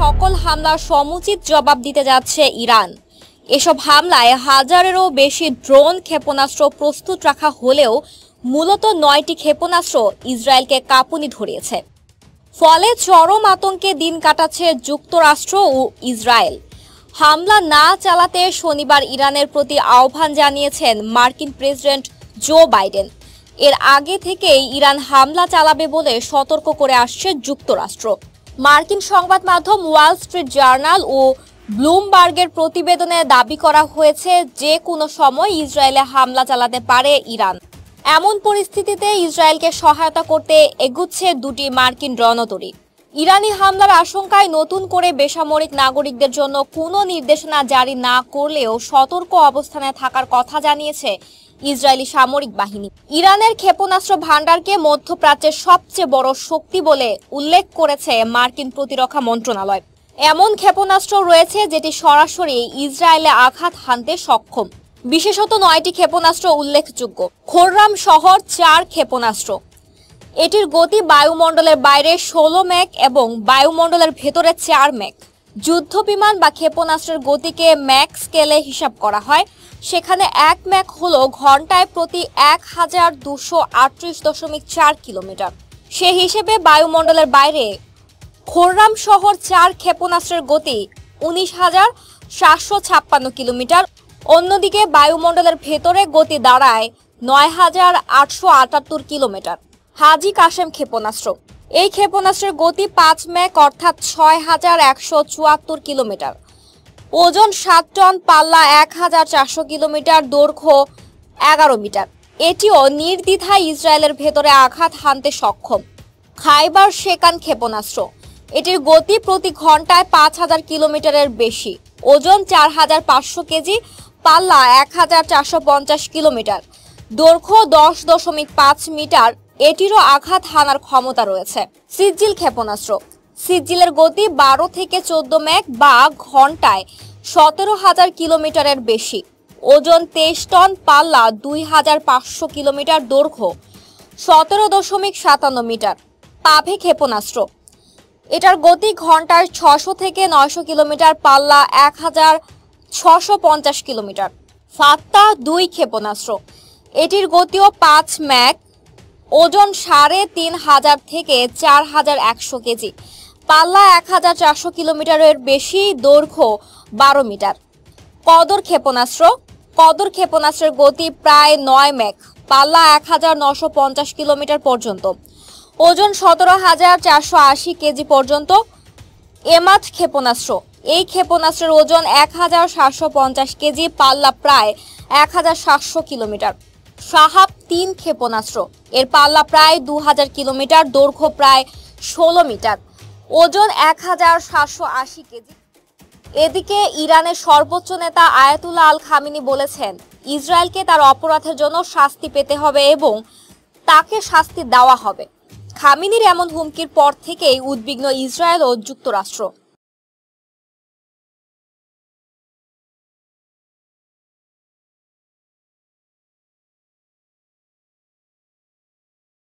সকল হামলার সমুচিত জবাব দিতে যাচ্ছে ইরান। এসব হামলায় হাজারেরও বেশি ড্রোন ক্ষেপণাস্ত্র প্রস্তুত রাখা হলেও মূলত 9টি ক্ষেপণাস্ত্র ইসরায়েলকে কাঁপুনি ধরিয়েছে। ফলে চরম আতঙ্কে দিন কাটাচ্ছে যুক্তরাষ্ট্র ও ইসরায়েল। হামলা না চালাতে শনিবার ইরানের প্রতি আহ্বান জানিয়েছেন মার্কিন প্রেসিডেন্ট জো বাইডেন। এর আগে থেকেই ইরান হামলা চালাবে বলে সতর্ক করে আসছে যুক্তরাষ্ট্র। মার্কিন সংবাদ মাধ্যম ওয়াল স্ট্রিট জার্নাল ও ব্লুমবার্গের প্রতিবেদনে দাবি করা হয়েছে যে কোনো সময় ইসরায়েলে হামলা চালাতে পারে ইরান। এমন পরিস্থিতিতে ইসরায়েলকে সহায়তা করতে এগুচ্ছে দুটি মার্কিন রণতরী। ইরানি হামলার আশঙ্কায় নতুন করে বেসামরিক নাগরিকদের জন্য কোনো নির্দেশনা জারি না করলেও সতর্ক অবস্থানে থাকার কথা জানিয়েছে ইসরায়েলি সামরিক বাহিনী। ইরানের ক্ষেপণাস্ত্র ভান্ডারকে মধ্যপ্রাচ্যের সবচেয়ে বড় শক্তি বলে উল্লেখ করেছে মার্কিন প্রতিরক্ষা মন্ত্রণালয়। এমন ক্ষেপণাস্ত্র রয়েছে যেটি সরাসরি ইসরায়েলে আঘাত হানতে সক্ষম। বিশেষত 9টি ক্ষেপণাস্ত্র উল্লেখযোগ্য। খোররাম শহর 4 ক্ষেপণাস্ত্র। এটির গতি বায়ুমণ্ডলের বাইরে 16 ম্যাক এবং বায়ুমণ্ডলের ভেতরে 4 ম্যাক। যুদ্ধ বিমান বা ক্ষেপণাস্ত্রের গতিকে ম্যাক স্কেলে হিসাব করা হয়। সেখানে 1 ম্যাক হলো ঘন্টায় প্রতি 1238.4 কিলোমিটার। সে হিসেবে বায়ুমণ্ডলের বাইরে খোররাম শহর 4 ক্ষেপণাস্ত্রের গতি 19,756 কিলোমিটার। অন্যদিকে বায়ুমণ্ডলের ভেতরে গতি দাঁড়ায় 9,878 কিলোমিটার। হাজি কাসেম ক্ষেপণাস্ত্র। এই ক্ষেপণাস্ত্রের গতি 5 ম্যাক অর্থাৎ 6,174 কিলোমিটার। ওজন 7 টন, পাল্লা 1,400 কিলোমিটার, দৈর্ঘ্য 11 মিটার। এটিও নির্দ্বিধায় ইসরায়েলের ভেতরে আঘাত হানতে সক্ষম। খাইবার শেকান ক্ষেপণাস্ত্র। এটির গতি প্রতি ঘন্টায় 5,000 কিলোমিটারের বেশি। ওজন 4,500 কেজি, পাল্লা 1,450 কিলোমিটার, দৈর্ঘ্য 10.5 মিটার। এটিরও আঘাত হানার ক্ষমতা রয়েছে। সিজিল ক্ষেপণাস্ত্র। সিজিলের গতি 12 থেকে 14 ম্যাক বা ঘন্টায় 17,000 কিলোমিটারের বেশি। ওজন 23 টন, পাল্লা 2,500 কিলোমিটার, দৈর্ঘ্য 17.57 মিটার। পাভে ক্ষেপণাস্ত্র। এটার গতি ঘন্টায় 600 থেকে 900 কিলোমিটার, পাল্লা 1,650 কিলোমিটার। ফাত্তা 2 ক্ষেপণাস্ত্র। এটির গতিও 5 ম্যাক, ওজন 3,500 থেকে 4,100 কেজি, পাল্লা 1,400 কিলোমিটারের বেশি, দৈর্ঘ্য 12 মিটার। কদর ক্ষেপণাস্ত্র। কদর ক্ষেপণাস্ত্রের গতি প্রায় 9 ম্যাক, পাল্লা 1,950 কিলোমিটার পর্যন্ত, ওজন 17,480 কেজি পর্যন্ত। এমাদ ক্ষেপণাস্ত্র। এই ক্ষেপণাস্ত্রের ওজন 1,750 কেজি, পাল্লা প্রায় 1,700 কিলোমিটার। শাহাব 3 ক্ষেপণাস্ত্র। এর পাল্লা প্রায় 2,000 কিলোমিটার, দৈর্ঘ্য প্রায় 16 মিটার, ওজন 1,780 কেজি। এদিকে ইরানের সর্বোচ্চ নেতা আয়াতুল্লাহ আল খামিনি বলেছেন, ইসরায়েলকে তার অপরাধের জন্য শাস্তি পেতে হবে এবং তাকে শাস্তি দেওয়া হবে। খামিনির এমন হুমকির পর থেকেই উদ্বিগ্ন ইসরায়েল ও যুক্তরাষ্ট্র।